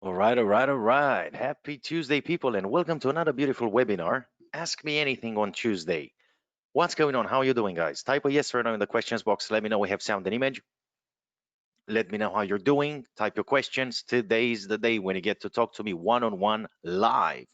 All right. Happy Tuesday, people, and welcome to another beautiful webinar. Ask me anything on Tuesday. What's going on? How are you doing, guys? Type a yes or no in the questions box. Let me know we have sound and image. Let me know how you're doing. Type your questions. Today's the day when you get to talk to me one-on-one live.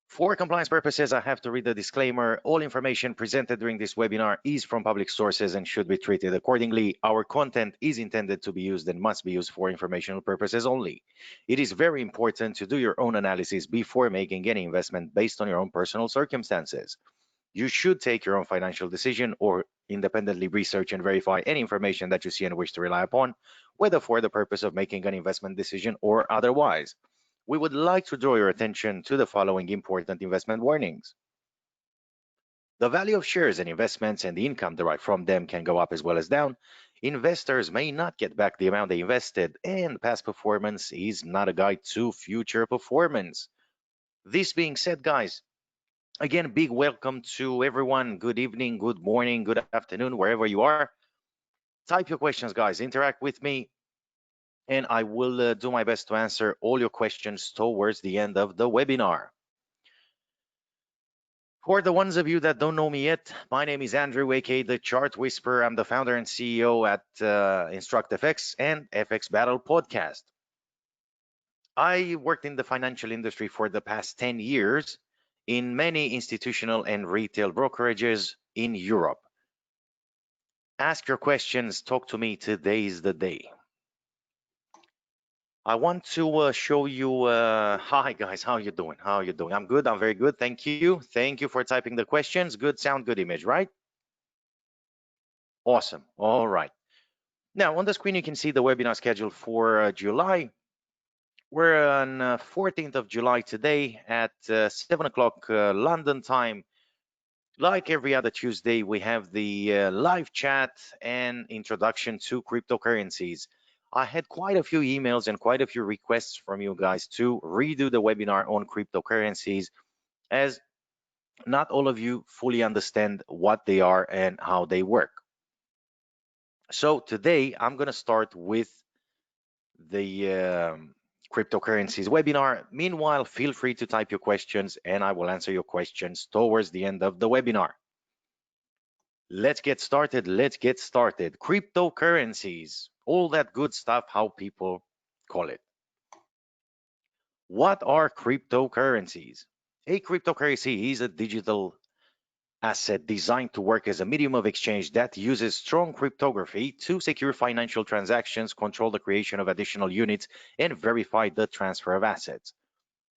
For compliance purposes, I have to read the disclaimer. All information presented during this webinar is from public sources and should be treated accordingly. Our content is intended to be used and must be used for informational purposes only. It is very important to do your own analysis before making any investment based on your own personal circumstances. You should take your own financial decision or independently research and verify any information that you see and wish to rely upon, whether for the purpose of making an investment decision or otherwise. We would like to draw your attention to the following important investment warnings. The value of shares and investments and the income derived from them can go up as well as down. Investors may not get back the amount they invested, and past performance is not a guide to future performance. This being said, guys, again, big welcome to everyone. Good evening, good morning, good afternoon, wherever you are. Type your questions, guys. Interact with me, and I will do my best to answer all your questions towards the end of the webinar. For the ones of you that don't know me yet, my name is Andrew, aka TheChartWhisperer. I'm the founder and CEO at InstructFX and FX Battle Podcast. I worked in the financial industry for the past 10 years in many institutional and retail brokerages in Europe. Ask your questions, talk to me. Today is the day. I want to show you, hi guys, how you doing? How you doing? I'm good, I'm very good, thank you. Thank you for typing the questions. Good sound, good image, right? Awesome, all right. Now on the screen, you can see the webinar schedule for July. We're on 14th of July today at 7 o'clock London time. Like every other Tuesday, we have the live chat and introduction to cryptocurrencies. I had quite a few emails and quite a few requests from you guys to redo the webinar on cryptocurrencies, as not all of you fully understand what they are and how they work. So today I'm going to start with the cryptocurrencies webinar. Meanwhile, feel free to type your questions and I will answer your questions towards the end of the webinar. Let's get started. Let's get started. Cryptocurrencies, all that good stuff, how people call it. What are cryptocurrencies? A cryptocurrency is a digital asset designed to work as a medium of exchange that uses strong cryptography to secure financial transactions, control the creation of additional units, and verify the transfer of assets.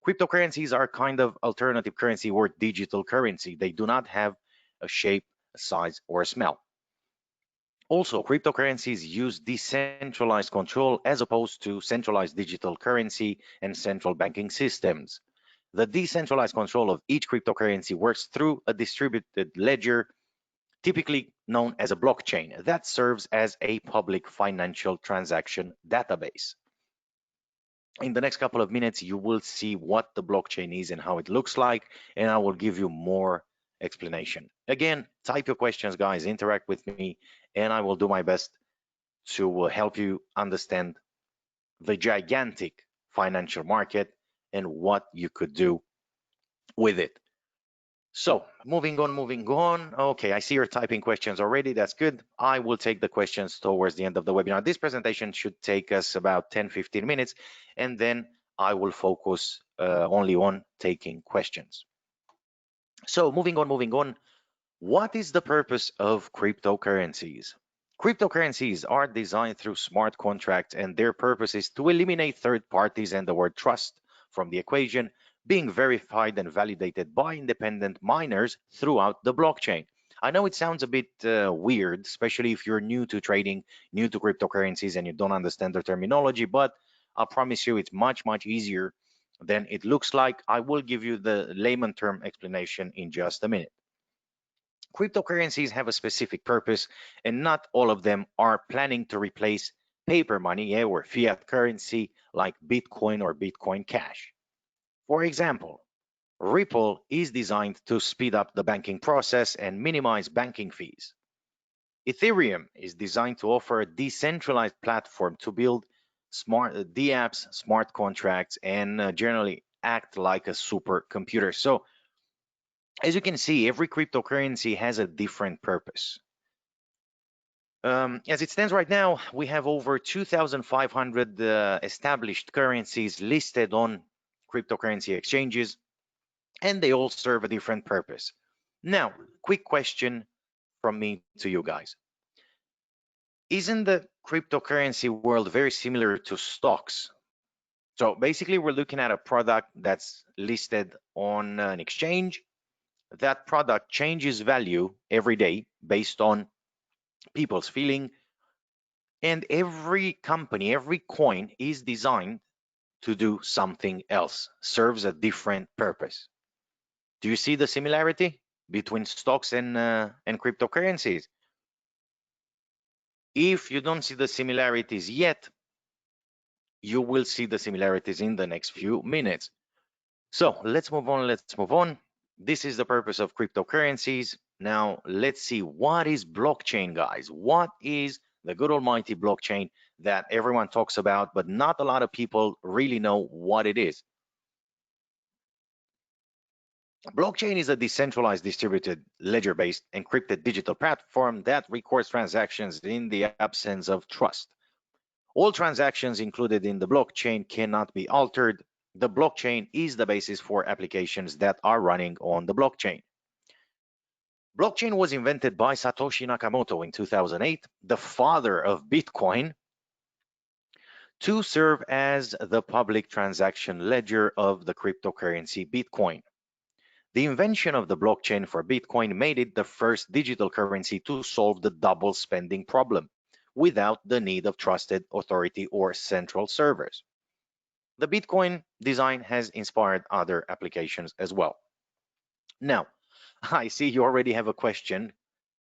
Cryptocurrencies are kind of alternative currency or digital currency. They do not have a shape, a size, or a smell. Also, cryptocurrencies use decentralized control as opposed to centralized digital currency and central banking systems. The decentralized control of each cryptocurrency works through a distributed ledger, typically known as a blockchain, that serves as a public financial transaction database. In the next couple of minutes, you will see what the blockchain is and how it looks like, and I will give you more explanation. Again, type your questions, guys, interact with me, and I will do my best to help you understand the gigantic financial market and what you could do with it. So moving on. Okay, I see you're typing questions already. That's good. I will take the questions towards the end of the webinar. This presentation should take us about 10-15 minutes, and then I will focus only on taking questions. So moving on. What is the purpose of cryptocurrencies? Cryptocurrencies are designed through smart contracts, and their purpose is to eliminate third parties and the word trust from the equation, being verified and validated by independent miners throughout the blockchain. I know it sounds a bit weird, especially if you're new to trading, new to cryptocurrencies, and you don't understand the terminology, but I promise you it's much easier than it looks like. I will give you the layman term explanation in just a minute. Cryptocurrencies have a specific purpose, and not all of them are planning to replace paper money or fiat currency like Bitcoin or Bitcoin Cash. For example, Ripple is designed to speed up the banking process and minimize banking fees. Ethereum is designed to offer a decentralized platform to build DApps, smart contracts, and generally act like a supercomputer. So as you can see, every cryptocurrency has a different purpose. As it stands right now, we have over 2,500 established currencies listed on cryptocurrency exchanges, and they all serve a different purpose. Now, quick question from me to you guys. Isn't the cryptocurrency world very similar to stocks? So basically, we're looking at a product that's listed on an exchange. That product changes value every day based on people's feeling. And every company, every coin is designed to do something else, serves a different purpose. Do you see the similarity between stocks and cryptocurrencies? If you don't see the similarities yet, you will see the similarities in the next few minutes. So let's move on. This is the purpose of cryptocurrencies. Now let's see, what is blockchain, guys? What is the good almighty blockchain that everyone talks about, but not a lot of people really know what it is? Blockchain is a decentralized, distributed, ledger-based, encrypted digital platform that records transactions in the absence of trust. All transactions included in the blockchain cannot be altered. The blockchain is the basis for applications that are running on the blockchain. Blockchain was invented by Satoshi Nakamoto in 2008, the father of Bitcoin, to serve as the public transaction ledger of the cryptocurrency Bitcoin. The invention of the blockchain for Bitcoin made it the first digital currency to solve the double spending problem without the need of trusted authority or central servers. The Bitcoin design has inspired other applications as well. Now, I see you already have a question.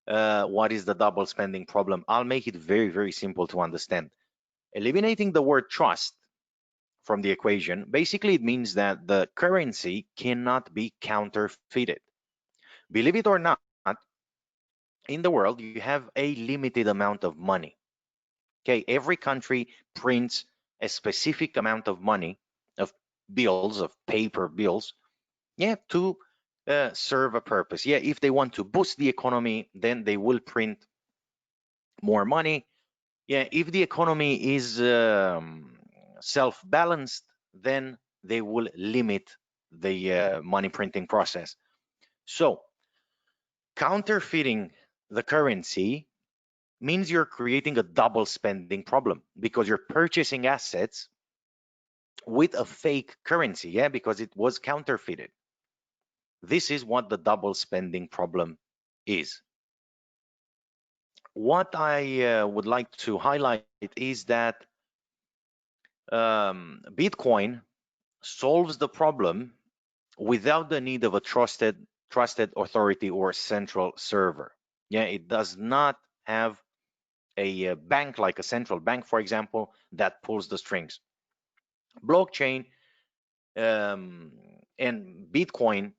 What is the double spending problem? I'll make it very, very simple to understand. Eliminating the word trust from the equation, basically it means that the currency cannot be counterfeited. Believe it or not, in the world, you have a limited amount of money. Okay, every country prints a specific amount of money, of bills, of paper bills, yeah, to serve a purpose. Yeah, if they want to boost the economy, then they will print more money. Yeah, if the economy is self-balanced, then they will limit the money printing process. So counterfeiting the currency means you're creating a double spending problem because you're purchasing assets with a fake currency, yeah, because it was counterfeited. This is what the double spending problem is. What I would like to highlight is that Bitcoin solves the problem without the need of a trusted authority or central server. Yeah, it does not have a bank like a central bank, for example, that pulls the strings. Blockchain and Bitcoin,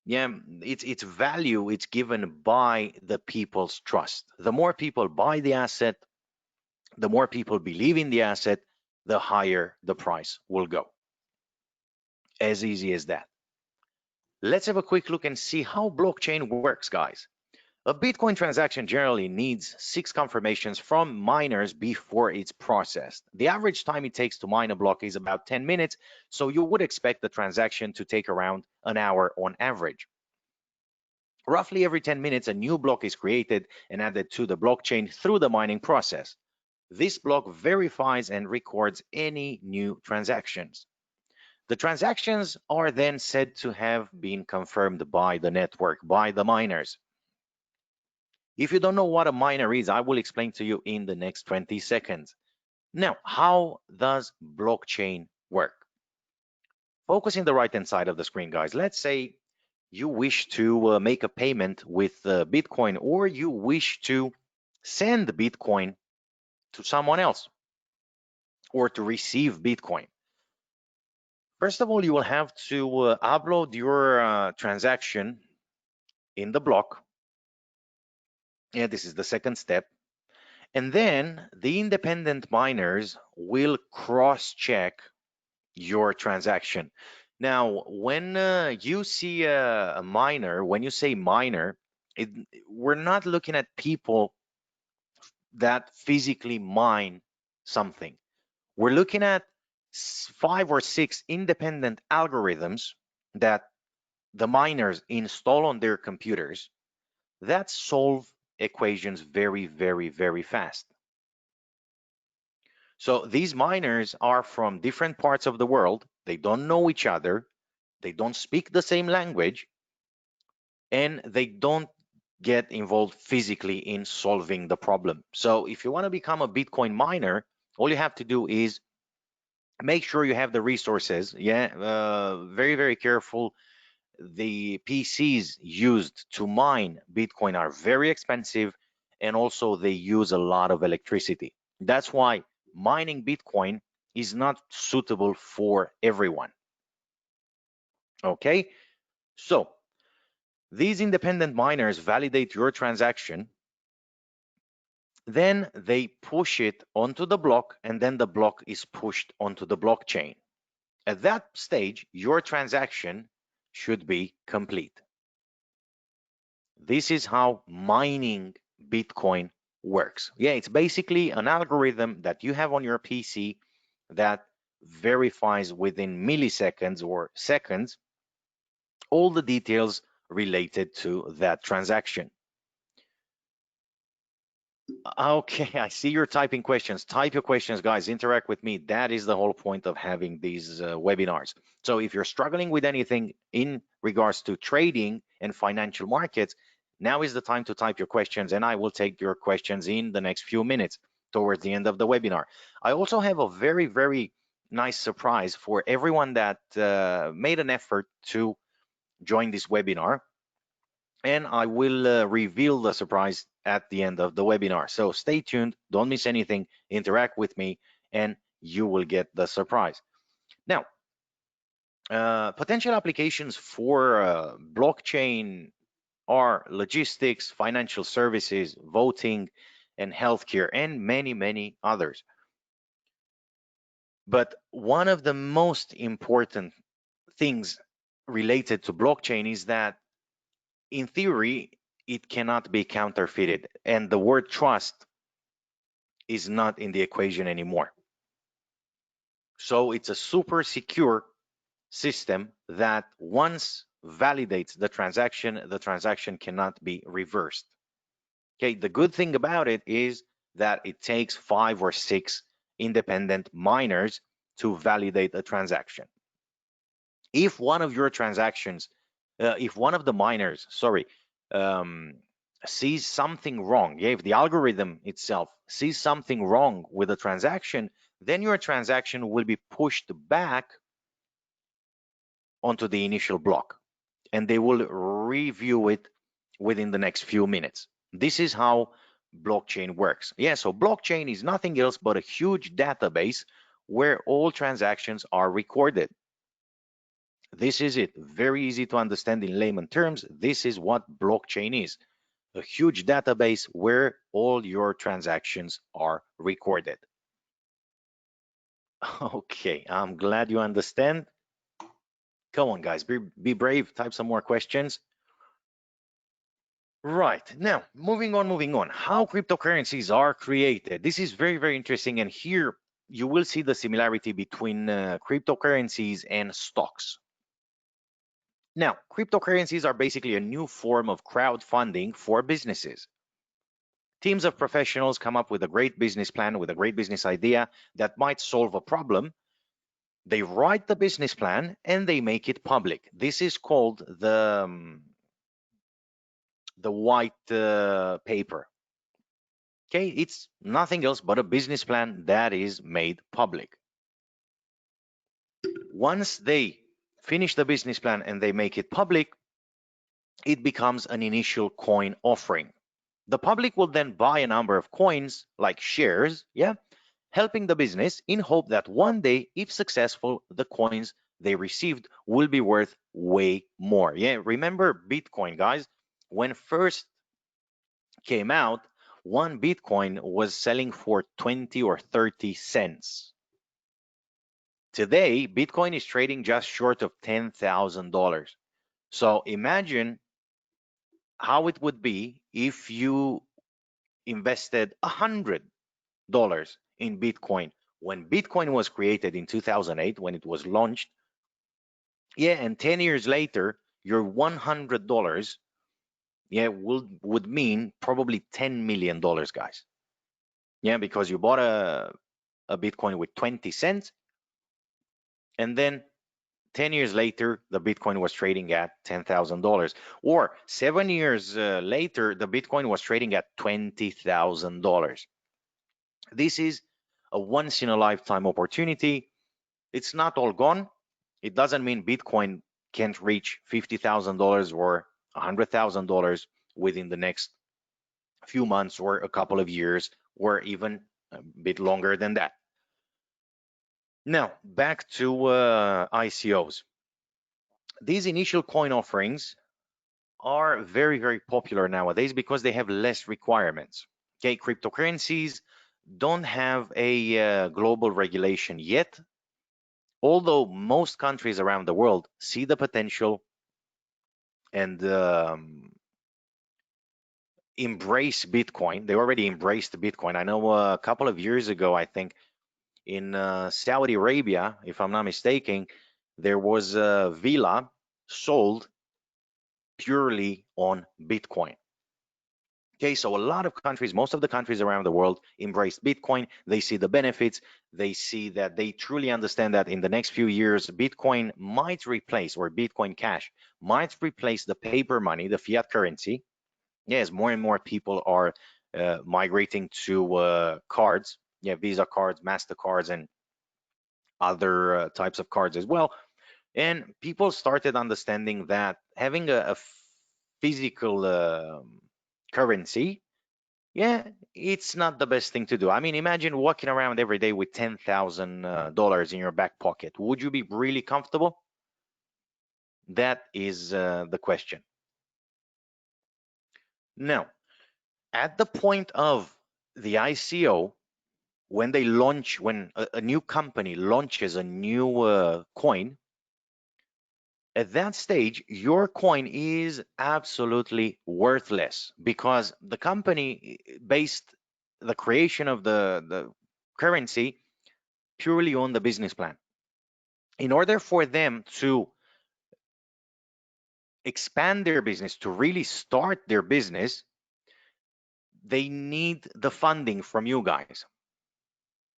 yeah, its value, it's given by the people's trust. The more people buy the asset, the more people believe in the asset, the higher the price will go. As easy as that. Let's have a quick look and see how blockchain works, guys. A Bitcoin transaction generally needs 6 confirmations from miners before it's processed. The average time it takes to mine a block is about 10 minutes, so you would expect the transaction to take around an hour on average. Roughly every 10 minutes, a new block is created and added to the blockchain through the mining process. This block verifies and records any new transactions. The transactions are then said to have been confirmed by the network, by the miners. If you don't know what a miner is, I will explain to you in the next 20 seconds. Now, how does blockchain work? Focus in the right-hand side of the screen, guys. Let's say you wish to make a payment with Bitcoin, or you wish to send Bitcoin to someone else, or to receive Bitcoin. First of all, you will have to upload your transaction in the block. Yeah, this is the second step. And then the independent miners will cross-check your transaction. Now, when you see a miner, when you say miner, we're not looking at people that physically mine something. We're looking at 5 or 6 independent algorithms that the miners install on their computers that solve equations very, very, very fast. So these miners are from different parts of the world. They don't know each other. They don't speak the same language, and they don't get involved physically in solving the problem. So if you want to become a Bitcoin miner, all you have to do is make sure you have the resources. Very, very careful. The PCs used to mine Bitcoin are very expensive, and also they use a lot of electricity. That's why mining Bitcoin is not suitable for everyone. Okay, so these independent miners validate your transaction, then they push it onto the block, and then the block is pushed onto the blockchain. At that stage, your transaction should be complete. This is how mining Bitcoin works. Yeah, it's basically an algorithm that you have on your PC that verifies within milliseconds or seconds all the details related to that transaction. Okay, I see you're typing questions. Type your questions, guys. Interact with me. That is the whole point of having these webinars. So if you're struggling with anything in regards to trading and financial markets, now is the time to type your questions, and I will take your questions in the next few minutes towards the end of the webinar. I also have a very, very nice surprise for everyone that made an effort to join this webinar, and I will reveal the surprise at the end of the webinar. So stay tuned, don't miss anything, interact with me, and you will get the surprise. Now, potential applications for blockchain are logistics, financial services, voting, and healthcare, and many, many others. But one of the most important things related to blockchain is that, in theory, it cannot be counterfeited, and the word trust is not in the equation anymore. So it's a super secure system that once validates the transaction cannot be reversed. Okay, the good thing about it is that it takes 5 or 6 independent miners to validate a transaction. If one of your transactions, if one of the miners, sees something wrong, if the algorithm itself sees something wrong with a transaction, then your transaction will be pushed back onto the initial block, and they will review it within the next few minutes. This is how blockchain works. Yeah, so blockchain is nothing else but a huge database where all transactions are recorded. This is it. Very easy to understand in layman terms. This is what blockchain is. A huge database where all your transactions are recorded. Okay, I'm glad you understand. Come on, guys, be brave. Type some more questions. Right, now, moving on. How cryptocurrencies are created. This is very, very interesting. And here you will see the similarity between cryptocurrencies and stocks. Now, cryptocurrencies are basically a new form of crowdfunding for businesses. Teams of professionals come up with a great business plan, with a great business idea that might solve a problem. They write the business plan and they make it public. This is called the white paper. Okay, it's nothing else but a business plan that is made public. Once they finish the business plan and they make it public, it becomes an initial coin offering. The public will then buy a number of coins, like shares, helping the business in hope that one day, if successful, the coins they received will be worth way more. Remember Bitcoin, guys, when first came out, one Bitcoin was selling for 20 or 30 cents. Today, Bitcoin is trading just short of $10,000. So imagine how it would be if you invested $100 in Bitcoin when Bitcoin was created in 2008, when it was launched. Yeah, and 10 years later, your $100, yeah, would mean probably $10 million, guys. Yeah, because you bought a Bitcoin with 20 cents, and then 10 years later, the Bitcoin was trading at $10,000. Or 7 years later, the Bitcoin was trading at $20,000. This is a once in a lifetime opportunity. It's not all gone. It doesn't mean Bitcoin can't reach $50,000 or $100,000 within the next few months or a couple of years or even a bit longer than that. Now, back to ICOs. These initial coin offerings are very, very popular nowadays because they have less requirements. Okay, cryptocurrencies don't have a global regulation yet, although most countries around the world see the potential and embrace Bitcoin. They already embraced Bitcoin. I know a couple of years ago, I think in Saudi Arabia, if I'm not mistaken, there was a villa sold purely on Bitcoin. Okay, so a lot of countries, most of the countries around the world embraced Bitcoin. They see the benefits. They see that they truly understand that in the next few years, Bitcoin might replace, or Bitcoin Cash might replace the paper money, the fiat currency. Yes, more and more people are migrating to cards. Yeah, Visa cards, MasterCards, and other types of cards as well. And people started understanding that having a physical currency, yeah, it's not the best thing to do. I mean, imagine walking around every day with $10,000 in your back pocket. Would you be really comfortable? That is the question. Now, at the point of the ICO, when they launch, when a new company launches a new coin, at that stage, your coin is absolutely worthless because the company based the creation of the currency purely on the business plan. In order for them to expand their business, to really start their business, they need the funding from you guys.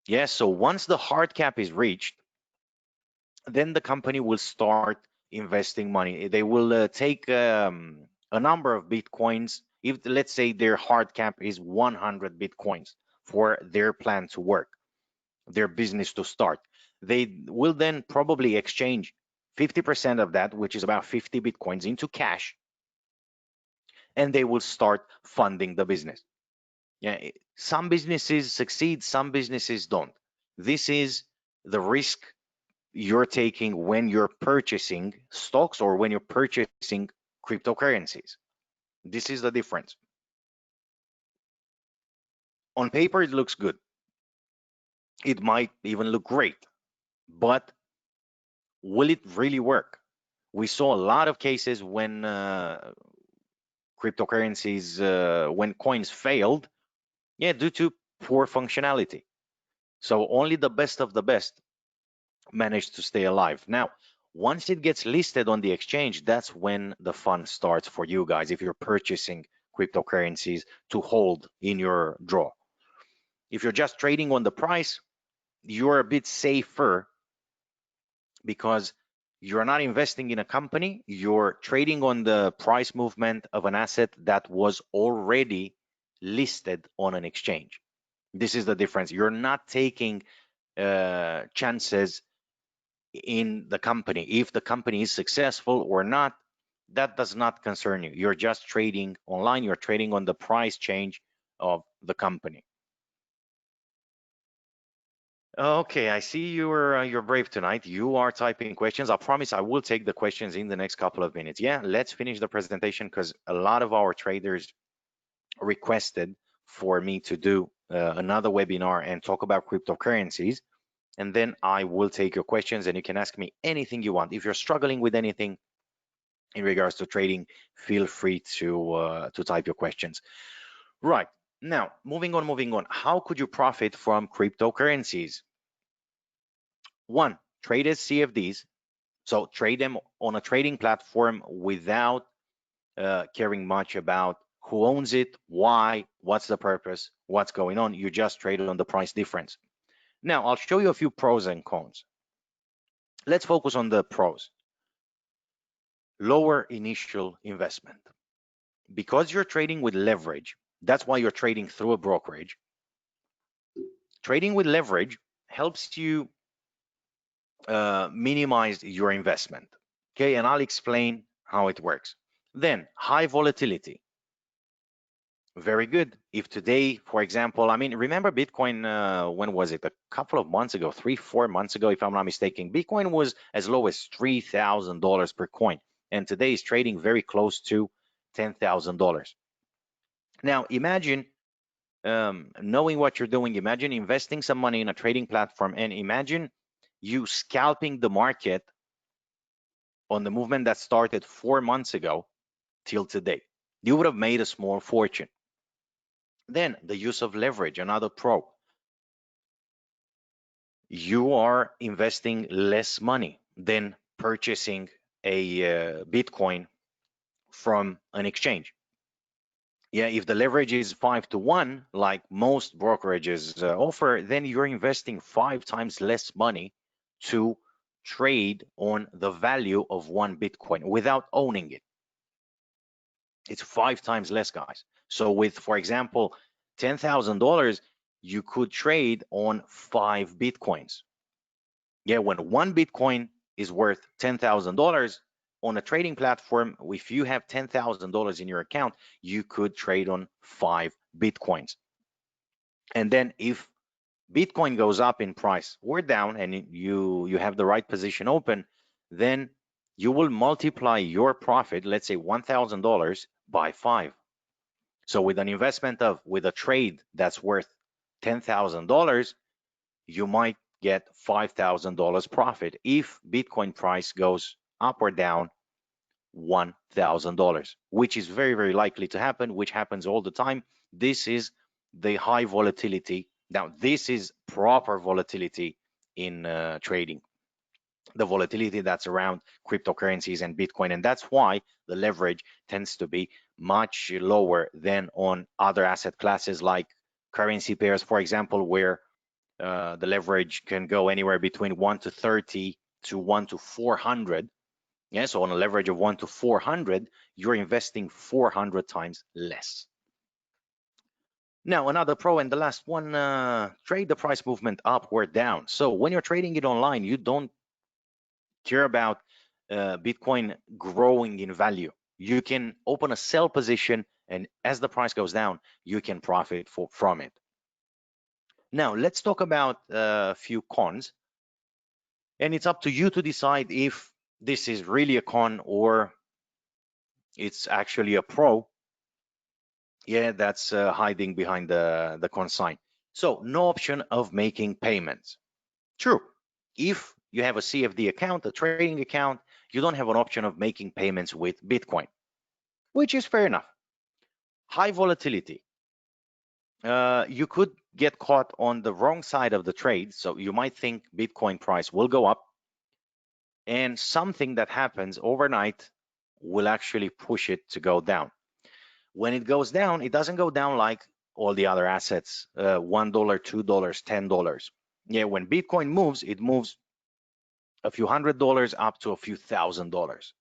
Yes, so once the hard cap is reached, then the company will start investing money. They will take a number of Bitcoins. If let's say their hard cap is 100 Bitcoins for their plan to work, their business to start, they will then probably exchange 50% of that, which is about 50 Bitcoins, into cash, and they will start funding the business. Yeah, some businesses succeed, some businesses don't. This is the risk you're taking when you're purchasing stocks or when you're purchasing cryptocurrencies. This is the difference. On paper, it looks good. It might even look great, but will it really work? We saw a lot of cases when cryptocurrencies, when coins failed, yeah, due to poor functionality. So only the best of the best managed to stay alive. Now, once it gets listed on the exchange, that's when the fun starts for you guys if you're purchasing cryptocurrencies to hold in your draw. If you're just trading on the price, you're a bit safer because you're not investing in a company, you're trading on the price movement of an asset that was already listed on an exchange. This is the difference. You're not taking chances in the company. If the company is successful or not, that does not concern you. You're just trading online. You're trading on the price change of the company. Okay, I see you're brave tonight. You are typing questions. I promise I will take the questions in the next couple of minutes. Yeah, let's finish the presentation because a lot of our traders requested for me to do another webinar and talk about cryptocurrencies. And then I will take your questions and you can ask me anything you want. If you're struggling with anything in regards to trading, feel free to type your questions. Right, now, moving on. How could you profit from cryptocurrencies? One, trade as CFDs. So trade them on a trading platform without caring much about who owns it, why, what's the purpose, what's going on. You just trade on the price difference. Now, I'll show you a few pros and cons. Let's focus on the pros. Lower initial investment. Because you're trading with leverage, that's why you're trading through a brokerage. Trading with leverage helps you minimize your investment. Okay, and I'll explain how it works. Then, high volatility. Very good. If today, for example, I mean, remember Bitcoin, when was it? A couple of months ago, 3-4 months ago, if I'm not mistaken, Bitcoin was as low as $3,000 per coin. And today is trading very close to $10,000. Now, imagine knowing what you're doing, imagine investing some money in a trading platform, and imagine you scalping the market on the movement that started 4 months ago till today. You would have made a small fortune. Then the use of leverage, another pro. You are investing less money than purchasing a Bitcoin from an exchange. Yeah, if the leverage is 5-to-1, like most brokerages offer, then you're investing 5 times less money to trade on the value of one Bitcoin without owning it. It's 5 times less, guys. So with, for example, $10,000, you could trade on 5 Bitcoins. Yeah, when one Bitcoin is worth $10,000 on a trading platform, if you have $10,000 in your account, you could trade on 5 Bitcoins. And then if Bitcoin goes up in price or down and you have the right position open, then you will multiply your profit, let's say $1,000 by 5. So with an investment with a trade that's worth $10,000, you might get $5,000 profit if Bitcoin price goes up or down $1,000, which is very, very likely to happen, which happens all the time. This is the high volatility. Now, this is proper volatility in trading, the volatility that's around cryptocurrencies and Bitcoin. And that's why the leverage tends to be much lower than on other asset classes like currency pairs, for example, where the leverage can go anywhere between 1 to 30 to 1 to 400. Yeah, so on a leverage of 1 to 400, you're investing 400 times less. Now, another pro and the last one, trade the price movement up or down. So when you're trading it online, you don't care about Bitcoin growing in value. You can open a sell position, and as the price goes down, you can profit from it. Now, let's talk about a few cons. And it's up to you to decide if this is really a con or it's actually a pro. Yeah, that's hiding behind the con sign. So no option of making payments. True. If you have a CFD account, a trading account, you don't have an option of making payments with Bitcoin, which is fair enough. High volatility. You could get caught on the wrong side of the trade. So you might think Bitcoin price will go up, and something that happens overnight will actually push it to go down. When it goes down, it doesn't go down like all the other assets, $1, $2, $10. Yeah, when Bitcoin moves, it moves a few $100s up to a few $1,000s.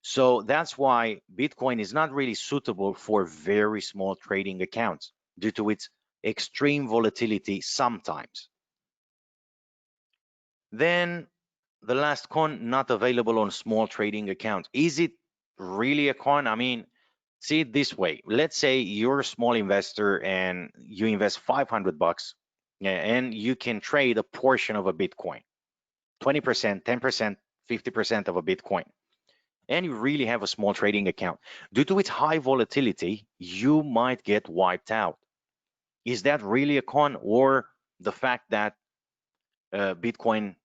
So that's why Bitcoin is not really suitable for very small trading accounts due to its extreme volatility sometimes. Then the last con, not available on small trading accounts. Is it really a con? I mean, see it this way. Let's say you're a small investor and you invest 500 bucks, and you can trade a portion of a Bitcoin, 20%, 10%, 50% of a Bitcoin, and you really have a small trading account. Due to its high volatility, you might get wiped out. Is that really a con, or the fact that Bitcoin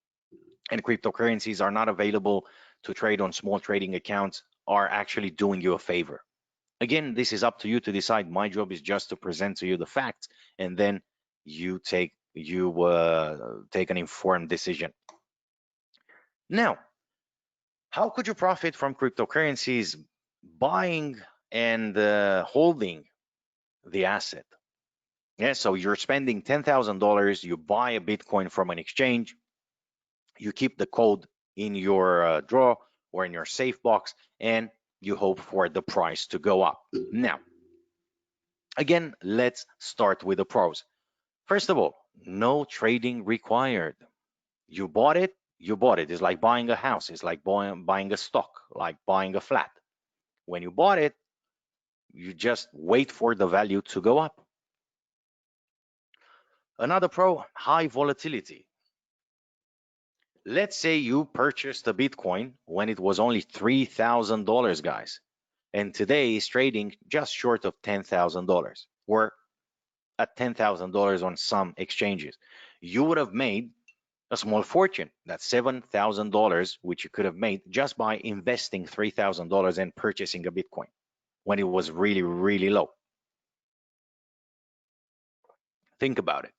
and cryptocurrencies are not available to trade on small trading accounts are actually doing you a favor? Again, this is up to you to decide. My job is just to present to you the facts, and then you take an informed decision. Now, how could you profit from cryptocurrencies? Buying and holding the asset. Yeah, so you're spending $10,000, you buy a Bitcoin from an exchange, you keep the code in your drawer or in your safe box, and you hope for the price to go up. Now, again, let's start with the pros. First of all, no trading required. You bought it, you bought it. It's like buying a house, it's like buying a stock, like buying a flat. When you bought it, you just wait for the value to go up. Another pro, high volatility. Let's say you purchased a Bitcoin when it was only $3,000, guys, and today is trading just short of $10,000, or at $10,000 on some exchanges. You would have made a small fortune. That's $7,000, which you could have made just by investing $3,000 and purchasing a Bitcoin when it was really, really low. Think about it.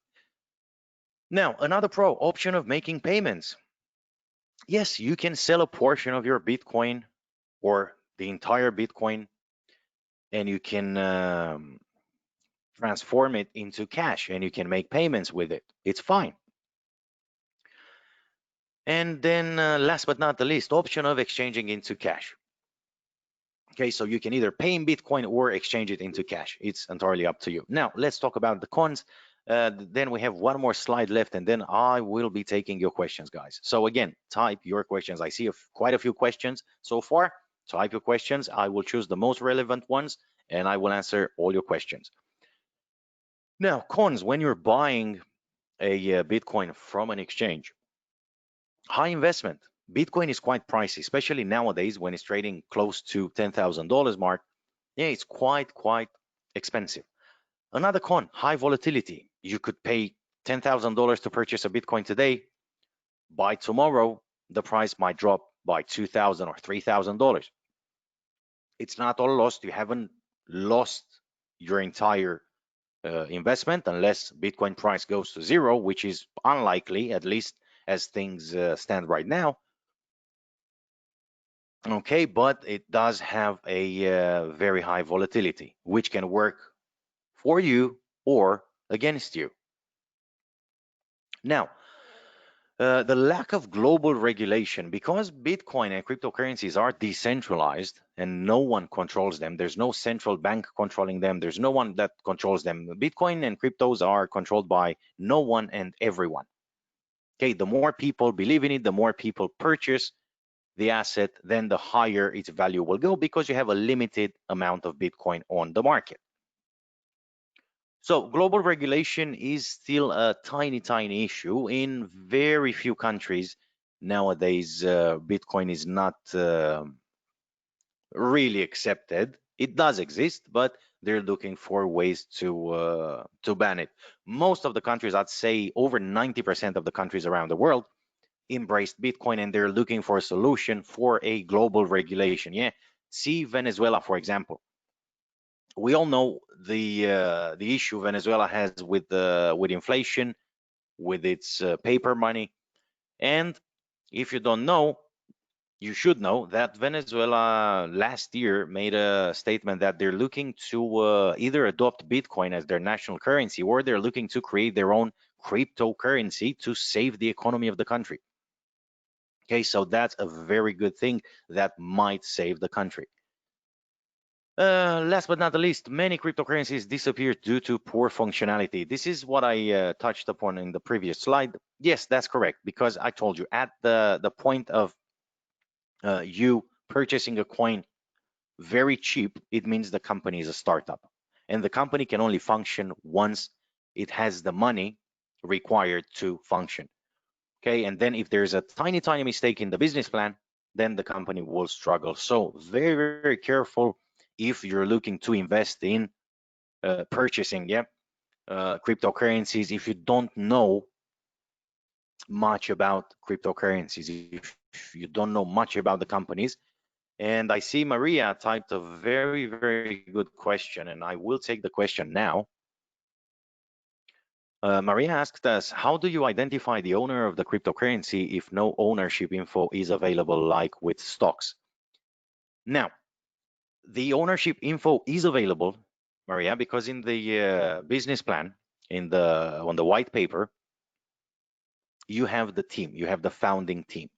Now, another pro, option of making payments. Yes, you can sell a portion of your Bitcoin or the entire Bitcoin, and you can transform it into cash, and you can make payments with it. It's fine. And then last but not the least, option of exchanging into cash. Okay, so you can either pay in Bitcoin or exchange it into cash. It's entirely up to you. Now, let's talk about the cons. Then we have one more slide left, and then I will be taking your questions, guys. So again, type your questions. I see quite a few questions so far. Type your questions. I will choose the most relevant ones, and I will answer all your questions. Now, cons, when you're buying a Bitcoin from an exchange. High investment. Bitcoin is quite pricey, especially nowadays when it's trading close to $10,000 mark. Yeah, it's quite expensive. Another con, high volatility. You could pay $10,000 to purchase a Bitcoin today. By tomorrow, the price might drop by $2,000 or $3,000. It's not all lost. You haven't lost your entire investment unless Bitcoin price goes to zero, which is unlikely, at least as things stand right now. Okay, but it does have a very high volatility, which can work for you or against you. Now, the lack of global regulation, because Bitcoin and cryptocurrencies are decentralized and no one controls them. There's no central bank controlling them. There's no one that controls them. Bitcoin and cryptos are controlled by no one and everyone. Okay, the more people believe in it, the more people purchase the asset, then the higher its value will go because you have a limited amount of Bitcoin on the market. So global regulation is still a tiny issue. In very few countries nowadays, Bitcoin is not really accepted. It does exist, but they're looking for ways to ban it. Most of the countries, I'd say over 90% of the countries around the world, embraced Bitcoin, and they're looking for a solution for a global regulation. Yeah, see Venezuela, for example. We all know the issue Venezuela has with inflation, with its paper money. And if you don't know, you should know that Venezuela last year made a statement that they're looking to either adopt Bitcoin as their national currency, or they're looking to create their own cryptocurrency to save the economy of the country. Okay, so that's a very good thing that might save the country. Last but not the least, many cryptocurrencies disappeared due to poor functionality. This is what I touched upon in the previous slide. Yes, that's correct, because I told you at the point of you purchasing a coin very cheap, it means the company is a startup. And the company can only function once it has the money required to function. Okay, and then if there's a tiny mistake in the business plan, then the company will struggle. So very careful if you're looking to invest in purchasing cryptocurrencies if you don't know much about cryptocurrencies, if you don't know much about the companies. And I see Maria typed a very, very good question, and I will take the question now. Maria asked us, how do you identify the owner of the cryptocurrency if no ownership info is available, like with stocks? Now, the ownership info is available, Maria, because in the business plan, on the white paper, you have the team, you have the founding team.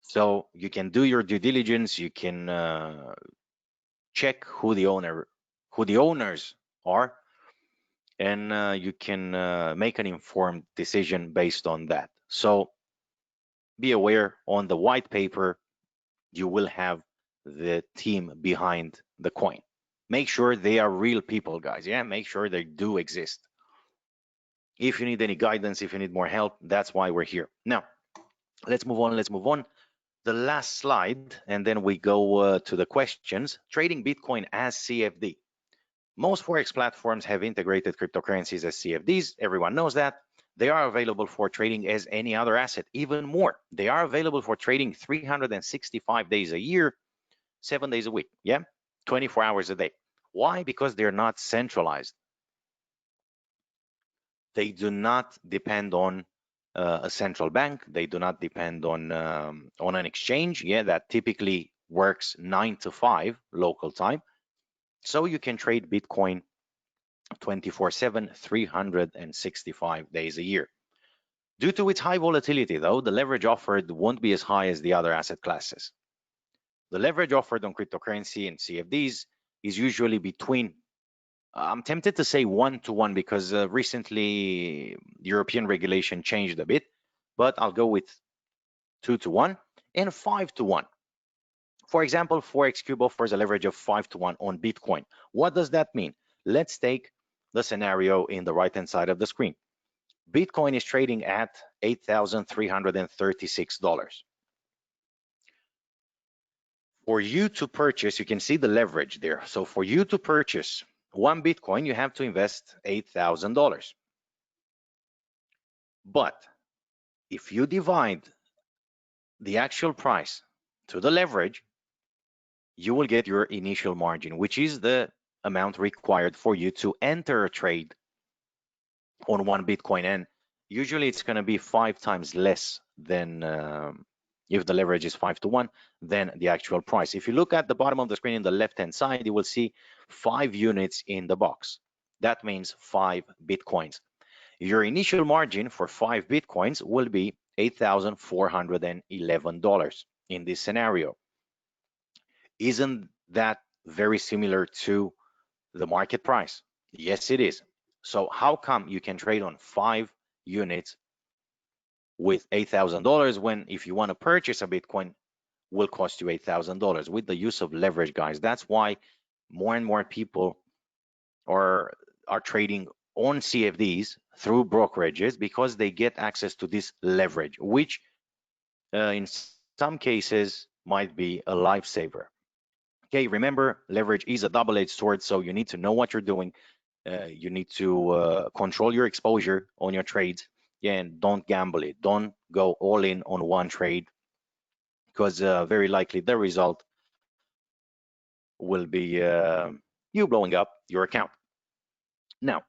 So you can do your due diligence, you can check who the owners are, and you can make an informed decision based on that. So be aware, on the white paper you will have the team behind the coin. Make sure they are real people, guys. Yeah, make sure they do exist. If you need any guidance, if you need more help, that's why we're here. Now, let's move on. The last slide, and then we go to the questions. Trading Bitcoin as CFD. Most Forex platforms have integrated cryptocurrencies as CFDs. Everyone knows that. They are available for trading as any other asset. Even more, they are available for trading 365 days a year, 7 days a week. Yeah, 24 hours a day. Why? Because they're not centralized. They do not depend on a central bank. They do not depend on an exchange. Yeah, that typically works 9 to 5 local time. So you can trade Bitcoin 24/7, 365 days a year. Due to its high volatility, though, the leverage offered won't be as high as the other asset classes. The leverage offered on cryptocurrency and CFDs is usually between, I'm tempted to say 1-to-1 because recently European regulation changed a bit, but I'll go with 2-to-1 and 5-to-1. For example, Forex Cube offers a leverage of 5-to-1 on Bitcoin. What does that mean? Let's take the scenario in the right-hand side of the screen. Bitcoin is trading at $8,336. For you to purchase, you can see the leverage there. So for you to purchase one Bitcoin, you have to invest $8,000. But if you divide the actual price to the leverage, you will get your initial margin, which is the amount required for you to enter a trade on one Bitcoin. And usually it's going to be 5 times less than if the leverage is 5-to-1 than the actual price. If you look at the bottom of the screen in the left-hand side, you will see 5 units in the box. That means 5 Bitcoins. Your initial margin for 5 Bitcoins will be $8,411 in this scenario. Isn't that very similar to the market price? Yes, it is. So how come you can trade on 5 units with $8,000 when if you want to purchase a Bitcoin will cost you $8,000 with the use of leverage, guys? That's why more and more people are trading on CFDs through brokerages, because they get access to this leverage, which in some cases might be a lifesaver. Okay, remember, leverage is a double-edged sword, so you need to know what you're doing. You need to control your exposure on your trades, and don't gamble it. Don't go all in on one trade, because very likely the result will be you blowing up your account. Now,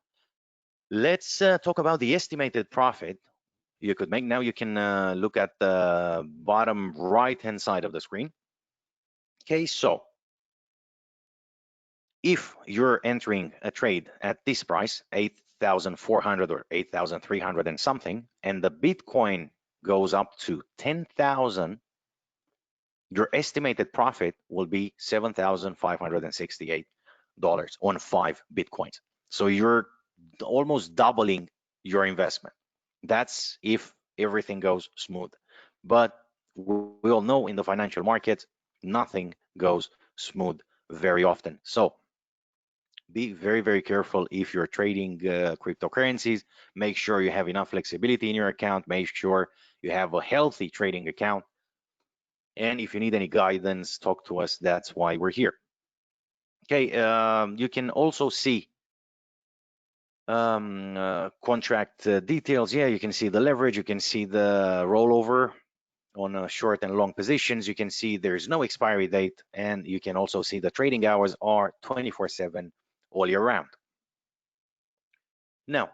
let's talk about the estimated profit you could make. Now you can look at the bottom right-hand side of the screen. Okay, so if you're entering a trade at this price, 8,400 or 8,300 and something, and the Bitcoin goes up to 10,000, your estimated profit will be $7,568 on 5 Bitcoins. So you're almost doubling your investment. That's if everything goes smooth. But we all know in the financial markets, nothing goes smooth very often. So be very, very careful if you're trading cryptocurrencies. Make sure you have enough flexibility in your account. Make sure you have a healthy trading account. And if you need any guidance, talk to us. That's why we're here. Okay, you can also see contract details. Yeah, you can see the leverage, you can see the rollover on short and long positions. You can see there's no expiry date, and you can also see the trading hours are 24/7 all year round. Now,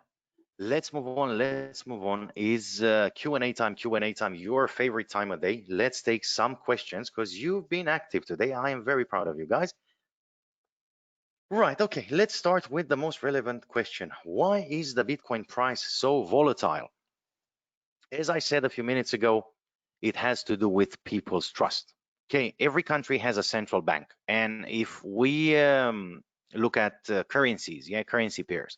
let's move on. Is Q&A time. Q&A time, your favorite time of day. Let's take some questions because you've been active today. I am very proud of you guys. Right, okay, let's start with the most relevant question. Why is the Bitcoin price so volatile? As I said a few minutes ago, it has to do with people's trust. Okay, every country has a central bank. And if we look at currencies, currency pairs,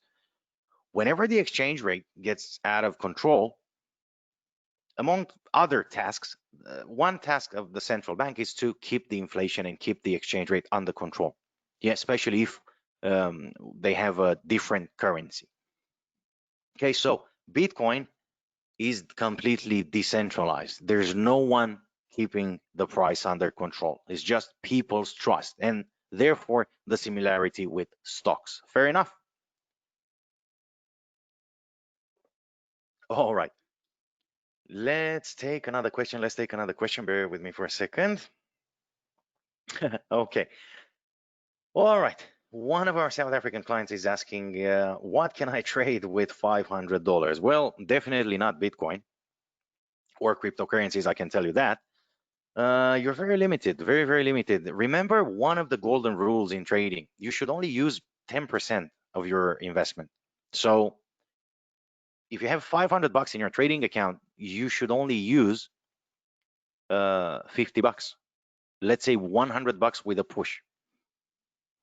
whenever the exchange rate gets out of control, among other tasks, one task of the central bank is to keep the inflation and keep the exchange rate under control. Yeah, especially if they have a different currency. Okay, so Bitcoin is completely decentralized. There's no one keeping the price under control. It's just people's trust, and therefore the similarity with stocks. Fair enough? All right. Let's take another question. Bear with me for a second. Okay. All right. One of our South African clients is asking, what can I trade with $500? Well, definitely not Bitcoin or cryptocurrencies, I can tell you that. You're very limited, very limited. Remember one of the golden rules in trading, you should only use 10% of your investment. So if you have $500 in your trading account, you should only use $50. Let's say $100 with a push.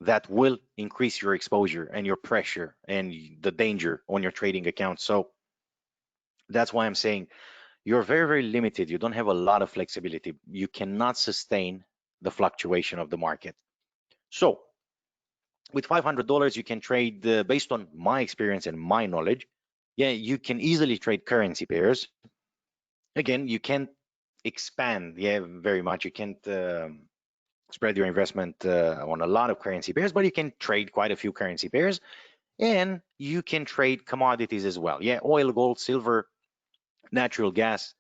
That will increase your exposure and your pressure and the danger on your trading account. So that's why I'm saying you're very limited. You don't have a lot of flexibility. You cannot sustain the fluctuation of the market. So with $500, you can trade, based on my experience and my knowledge, yeah, you can easily trade currency pairs. Again, you can't expand, very much. You can't spread your investment on a lot of currency pairs, but you can trade quite a few currency pairs, and you can trade commodities as well. Yeah, oil, gold, silver, natural gas,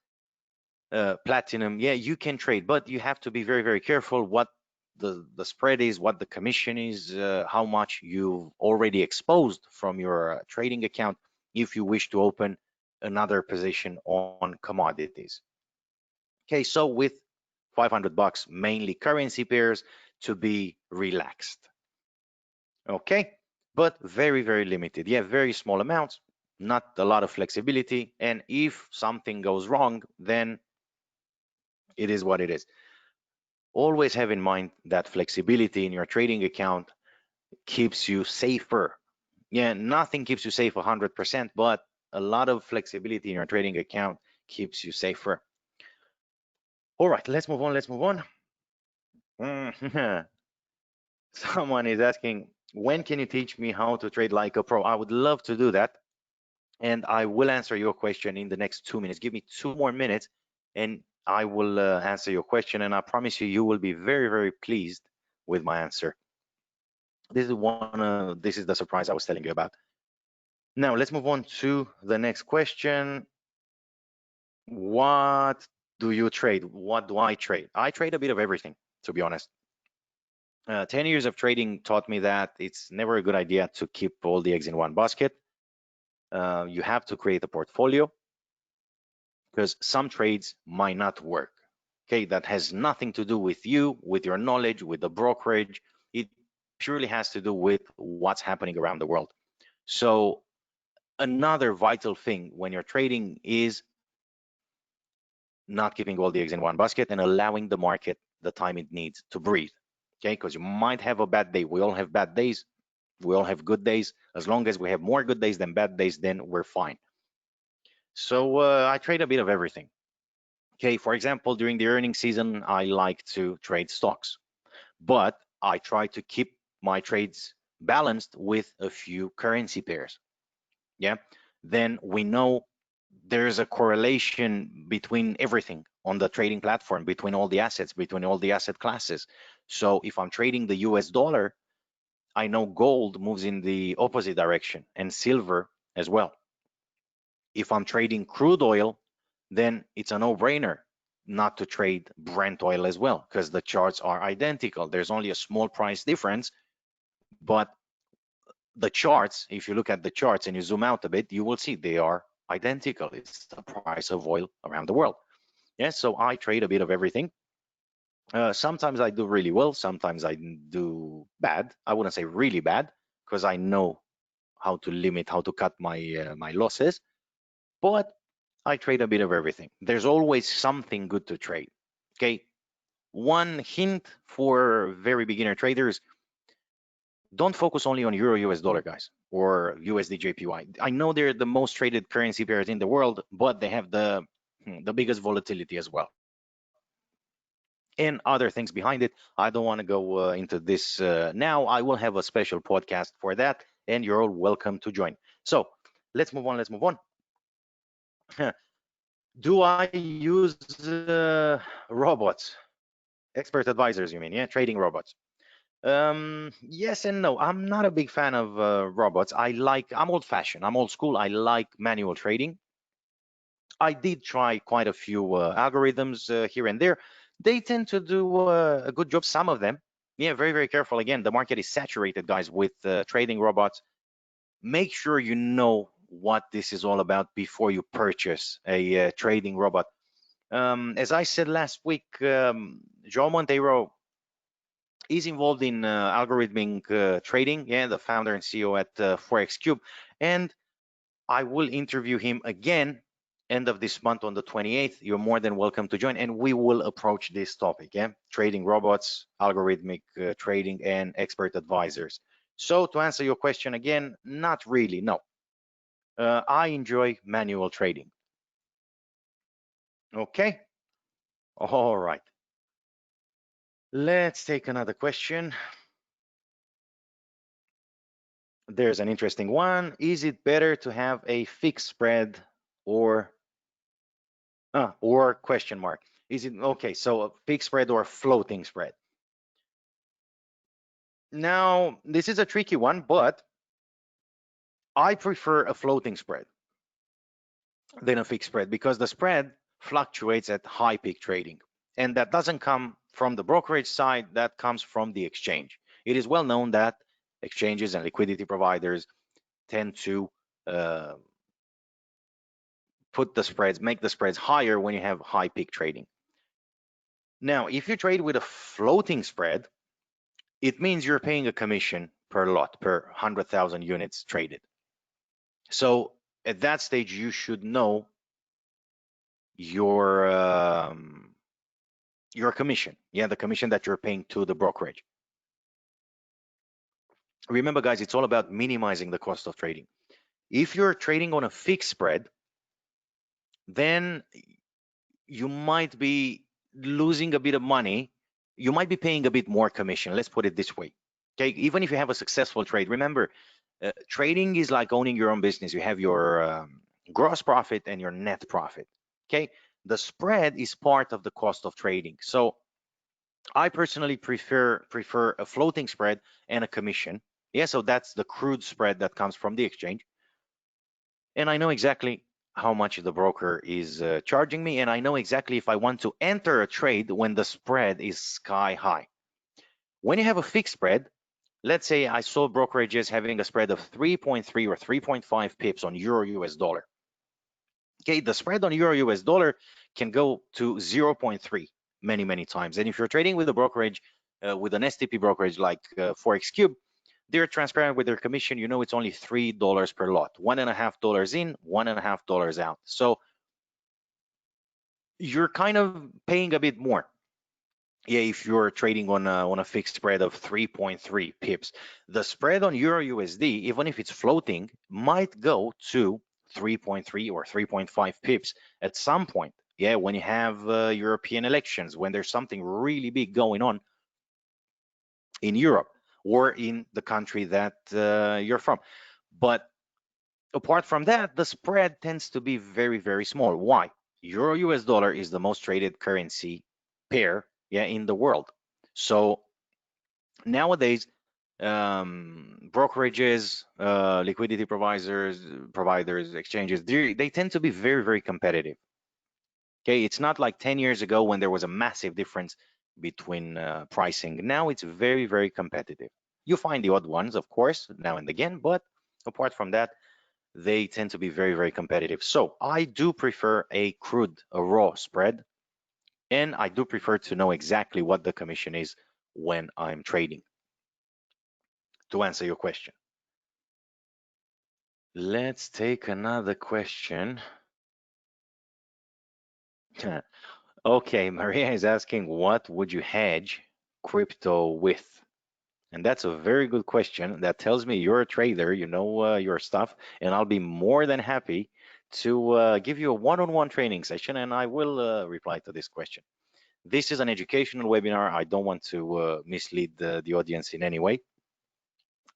platinum. Yeah, you can trade, but you have to be very careful what the spread is, what the commission is, how much you've already exposed from your trading account if you wish to open another position on commodities. Okay, so with $500, mainly currency pairs to be relaxed. Okay, but very limited. Yeah, very small amounts, not a lot of flexibility. And if something goes wrong, then it is what it is. Always have in mind that flexibility in your trading account keeps you safer. Yeah, nothing keeps you safe 100%, but a lot of flexibility in your trading account keeps you safer. All right, let's move on. Someone is asking, when can you teach me how to trade like a pro? I would love to do that, and I will answer your question in the next 2 minutes. Give me 2 more minutes and I will answer your question, and I promise you, you will be very pleased with my answer. This is the surprise I was telling you about. Now let's move on to the next question. What do you trade? What do I trade? I trade a bit of everything, to be honest. 10 years of trading taught me that it's never a good idea to keep all the eggs in one basket. You have to create a portfolio, because some trades might not work. Okay, that has nothing to do with you, with your knowledge, with the brokerage. It purely has to do with what's happening around the world. So another vital thing when you're trading is not keeping all the eggs in one basket and allowing the market the time it needs to breathe. Okay, because you might have a bad day. We all have bad days. We all have good days. As long as we have more good days than bad days, then we're fine. So I trade a bit of everything. Okay, for example, during the earnings season, I like to trade stocks, but I try to keep my trades balanced with a few currency pairs. Yeah, then we know there's a correlation between everything on the trading platform, between all the assets, between all the asset classes. So if I'm trading the US dollar, I know gold moves in the opposite direction, and silver as well. If I'm trading crude oil, then it's a no-brainer not to trade Brent oil as well, because the charts are identical. There's only a small price difference, but the charts, if you look at the charts and you zoom out a bit, you will see they are identical. It's the price of oil around the world. Yes, so I trade a bit of everything. Sometimes I do really well, sometimes I do bad. I wouldn't say really bad, because I know how to limit, how to cut my my losses, but I trade a bit of everything. There's always something good to trade. Okay, one hint for very beginner traders: don't focus only on euro US dollar, guys, or USD JPY. I know they're the most traded currency pairs in the world, but they have the biggest volatility as well, and other things behind it. I don't want to go into this now. I will have a special podcast for that, and you're all welcome to join. So let's move on. Let's move on. Do I use robots? Expert advisors, you mean? Yeah, trading robots. Yes and no. I'm not a big fan of robots. I'm old fashioned. I'm old school. I like manual trading. I did try quite a few algorithms here and there. They tend to do a good job, some of them. Yeah, very, very careful. Again, the market is saturated, guys, with trading robots. Make sure you know what this is all about before you purchase a trading robot. As I said last week, João Monteiro is involved in algorithmic trading. Yeah, the founder and CEO at Forex Cube, and I will interview him again end of this month on the 28th. You're more than welcome to join, and we will approach this topic. Yeah, trading robots, algorithmic trading, and expert advisors. So to answer your question again, not really. No, I enjoy manual trading. Okay. All right. Let's take another question. There's an interesting one. Is it better to have a fixed spread or question mark? Is it okay? So a fixed spread or floating spread? Now, this is a tricky one, but I prefer a floating spread than a fixed spread, because the spread fluctuates at high peak trading, and that doesn't come from the brokerage side, that comes from the exchange. It is well known that exchanges and liquidity providers tend to make the spreads higher when you have high peak trading. Now, if you trade with a floating spread, it means you're paying a commission per lot, per 100,000 units traded. So at that stage, you should know your commission. Yeah, the commission that you're paying to the brokerage. Remember, guys, it's all about minimizing the cost of trading. If you're trading on a fixed spread, then you might be losing a bit of money. You might be paying a bit more commission. Let's put it this way. Okay, even if you have a successful trade, remember, trading is like owning your own business. You have your gross profit and your net profit. Okay, the spread is part of the cost of trading. So I personally prefer a floating spread and a commission. Yeah, so that's the crude spread that comes from the exchange, and I know exactly how much the broker is charging me, and I know exactly if I want to enter a trade when the spread is sky high. When you have a fixed spread, let's say I saw brokerages having a spread of 3.3 or 3.5 pips on euro US dollar. Okay, the spread on euro US dollar can go to 0.3 many times. And if you're trading with a brokerage, with an STP brokerage like Forex Cube, they're transparent with their commission. You know, it's only $3 per lot, $1.50 in, $1.50 out. So you're kind of paying a bit more. Yeah, if you're trading on a fixed spread of 3.3 pips, the spread on euro USD, even if it's floating, might go to 3.3 or 3.5 pips at some point. Yeah, when you have European elections, when there's something really big going on in Europe or in the country that you're from. But apart from that, the spread tends to be very small. Why? Euro US dollar is the most traded currency pair, yeah, in the world. So nowadays, brokerages, liquidity providers, exchanges, they tend to be very, very competitive. Okay, it's not like 10 years ago when there was a massive difference between pricing. Now it's very, very competitive. You find the odd ones, of course, now and again, but apart from that, they tend to be very, very competitive. So I do prefer a raw spread, and I do prefer to know exactly what the commission is when I'm trading, to answer your question. Let's take another question. Okay, Maria is asking, what would you hedge crypto with? And that's a very good question. That tells me you're a trader, you know your stuff, and I'll be more than happy to give you a one-on-one training session, and I will reply to this question. This is an educational webinar. I don't want to mislead the audience in any way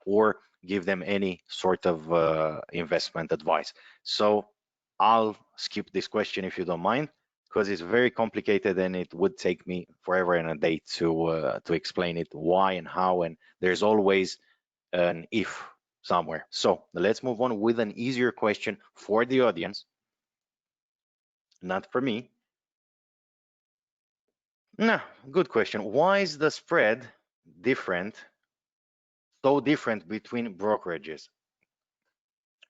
or give them any sort of investment advice. So I'll skip this question if you don't mind, because it's very complicated and it would take me forever and a day to explain it, why and how, and there's always an if somewhere. So let's move on with an easier question for the audience, not for me. No, good question. Why is the spread so different between brokerages?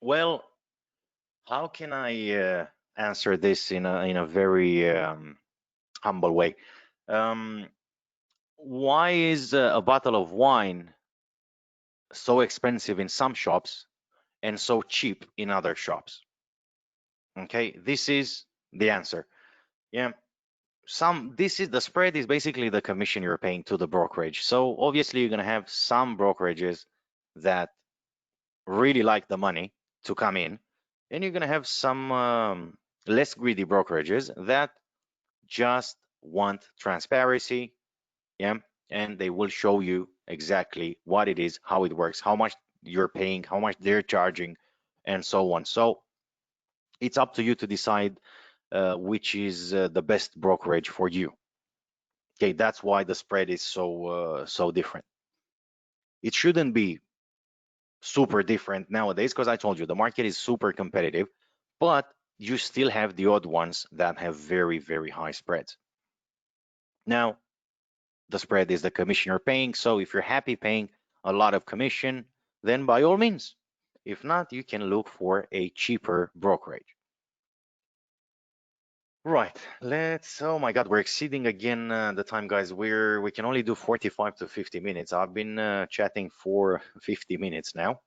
Well, how can I answer this in a very humble way? Why is a bottle of wine so expensive in some shops and so cheap in other shops? Okay, this is the answer. Yeah, the spread is basically the commission you're paying to the brokerage. So obviously you're gonna have some brokerages that really like the money to come in, and you're gonna have some less greedy brokerages that just want transparency, yeah, and they will show you exactly what it is, how it works, how much you're paying, how much they're charging, and so on. So it's up to you to decide which is the best brokerage for you. Okay, that's why the spread is so different. It shouldn't be super different nowadays because I told you the market is super competitive, but you still have the odd ones that have very, very high spreads. Now, the spread is the commission you're paying. So if you're happy paying a lot of commission, then by all means. If not, you can look for a cheaper brokerage. Right, oh my God, we're exceeding again the time, guys. We can only do 45 to 50 minutes. I've been chatting for 50 minutes now.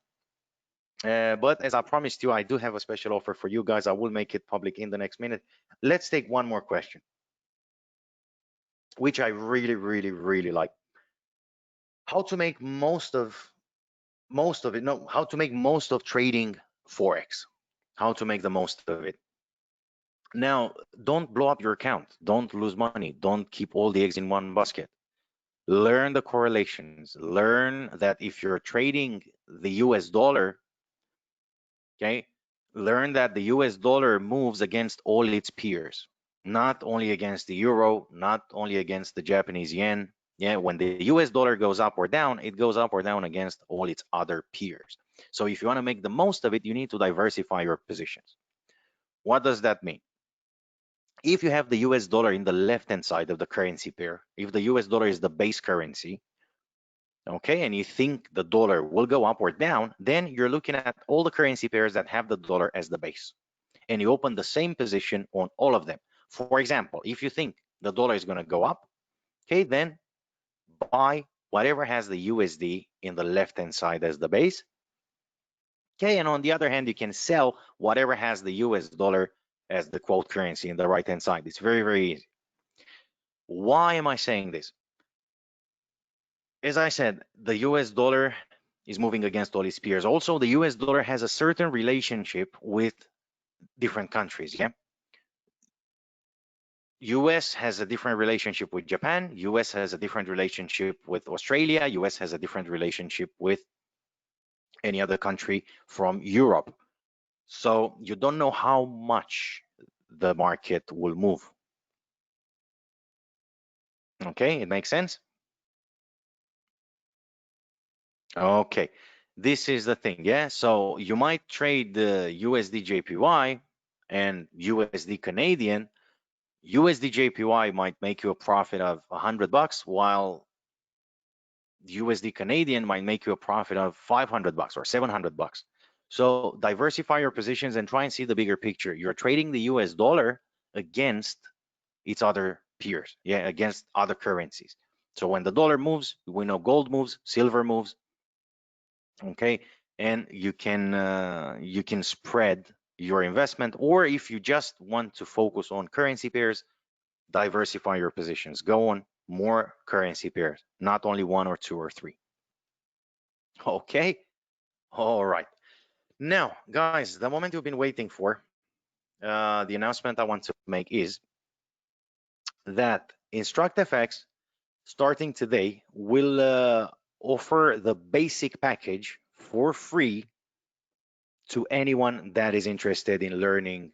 But as I promised you, I do have a special offer for you guys. I will make it public in the next minute. Let's take one more question, which I really, really, really like. How to make most of it, no, how to make most of trading Forex, how to make the most of it. Now, don't blow up your account. Don't lose money. Don't keep all the eggs in one basket. Learn the correlations. Learn that if you're trading the US dollar, okay, learn that the US dollar moves against all its peers, not only against the euro, not only against the Japanese yen. Yeah, when the US dollar goes up or down, it goes up or down against all its other peers. So if you want to make the most of it, you need to diversify your positions. What does that mean? If you have the US dollar in the left-hand side of the currency pair, if the US dollar is the base currency, okay, and you think the dollar will go up or down, then you're looking at all the currency pairs that have the dollar as the base, and you open the same position on all of them. For example, if you think the dollar is going to go up, okay, then buy whatever has the USD in the left-hand side as the base. Okay, and on the other hand, you can sell whatever has the US dollar as the quote currency in the right-hand side. It's very, very easy. Why am I saying this? As I said, the US dollar is moving against all its peers. Also, the US dollar has a certain relationship with different countries, yeah? US has a different relationship with Japan, US has a different relationship with Australia, US has a different relationship with any other country from Europe. So you don't know how much the market will move. Okay, it makes sense? Okay, this is the thing, yeah. So you might trade the USD JPY and USD Canadian. USD JPY might make you a profit of $100, while USD Canadian might make you a profit of $500 or $700. So diversify your positions and try and see the bigger picture. You're trading the US dollar against its other peers, yeah, against other currencies. So when the dollar moves, we know gold moves, silver moves, okay, and you can spread your investment, or if you just want to focus on currency pairs, diversify your positions. Go on more currency pairs, not only one or two or three. Okay, all right. Now, guys, the moment you've been waiting for, the announcement I want to make is that InstructFX, starting today, will offer the basic package for free to anyone that is interested in learning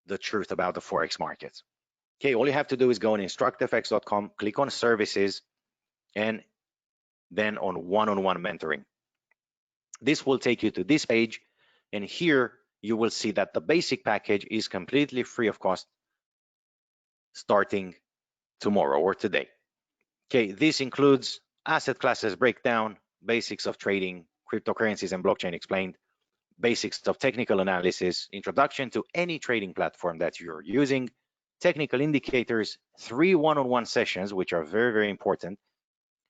the truth about the Forex markets. Okay, all you have to do is go on instructfx.com, click on services, and then on one-on-one mentoring. This will take you to this page, and here you will see that the basic package is completely free of cost starting tomorrow or today. Okay, this includes asset classes breakdown, basics of trading, cryptocurrencies and blockchain explained, basics of technical analysis, introduction to any trading platform that you're using, technical indicators, 3 one-on-one sessions, which are very, very important.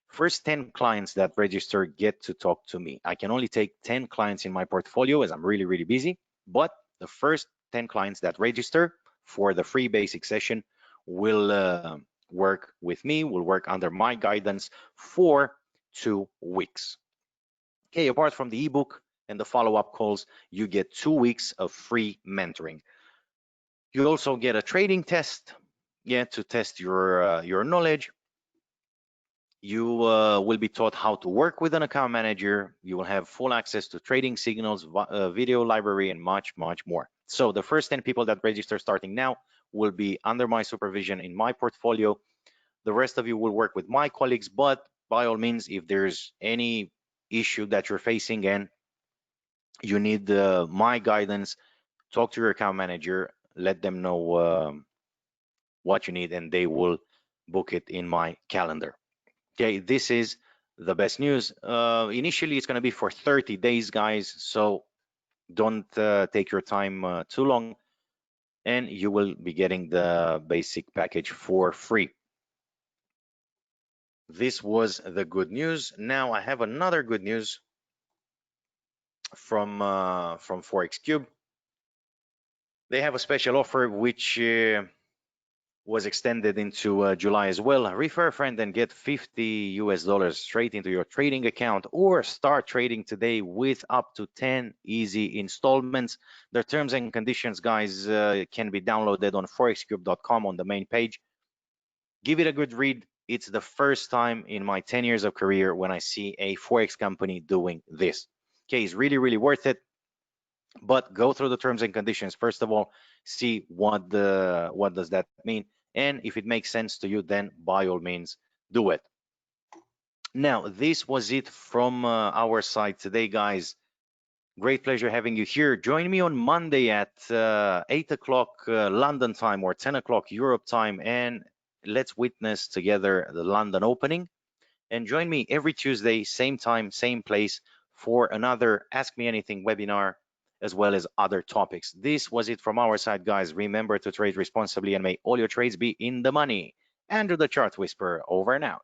First 10 clients that register get to talk to me. I can only take 10 clients in my portfolio as I'm really, really busy, but the first 10 clients that register for the free basic session will work with me, will work under my guidance for 2 weeks. Okay, apart from the ebook and the follow-up calls, you get 2 weeks of free mentoring. You also get a trading test, yeah, to test your knowledge. You will be taught how to work with an account manager. You will have full access to trading signals, video library, and much, much more. So the first 10 people that register starting now will be under my supervision in my portfolio. The rest of you will work with my colleagues, but by all means, if there's any issue that you're facing and you need my guidance, talk to your account manager, let them know what you need, and they will book it in my calendar. Okay, this is the best news. Initially, it's going to be for 30 days, guys, so don't take your time too long, and you will be getting the basic package for free. This was the good news. Now I have another good news from Forex Cube. They have a special offer which was extended into July as well. Refer a friend and get $50 straight into your trading account, or start trading today with up to 10 easy installments. The terms and conditions, guys, can be downloaded on forexcube.com on the main page. Give it a good read. It's the first time in my 10 years of career when I see a Forex company doing this. Okay, it's really, really worth it. But go through the terms and conditions first of all, see what does that mean, and if it makes sense to you, then by all means do it. Now, this was it from our side today, guys. Great pleasure having you here. Join me on Monday at 8 o'clock London time or 10 o'clock Europe time, and let's witness together the London opening. And join me every Tuesday, same time, same place, for another Ask Me Anything webinar, as well as other topics. This was it from our side, guys. Remember to trade responsibly and may all your trades be in the money. Andrew the Chart Whisperer, over and out.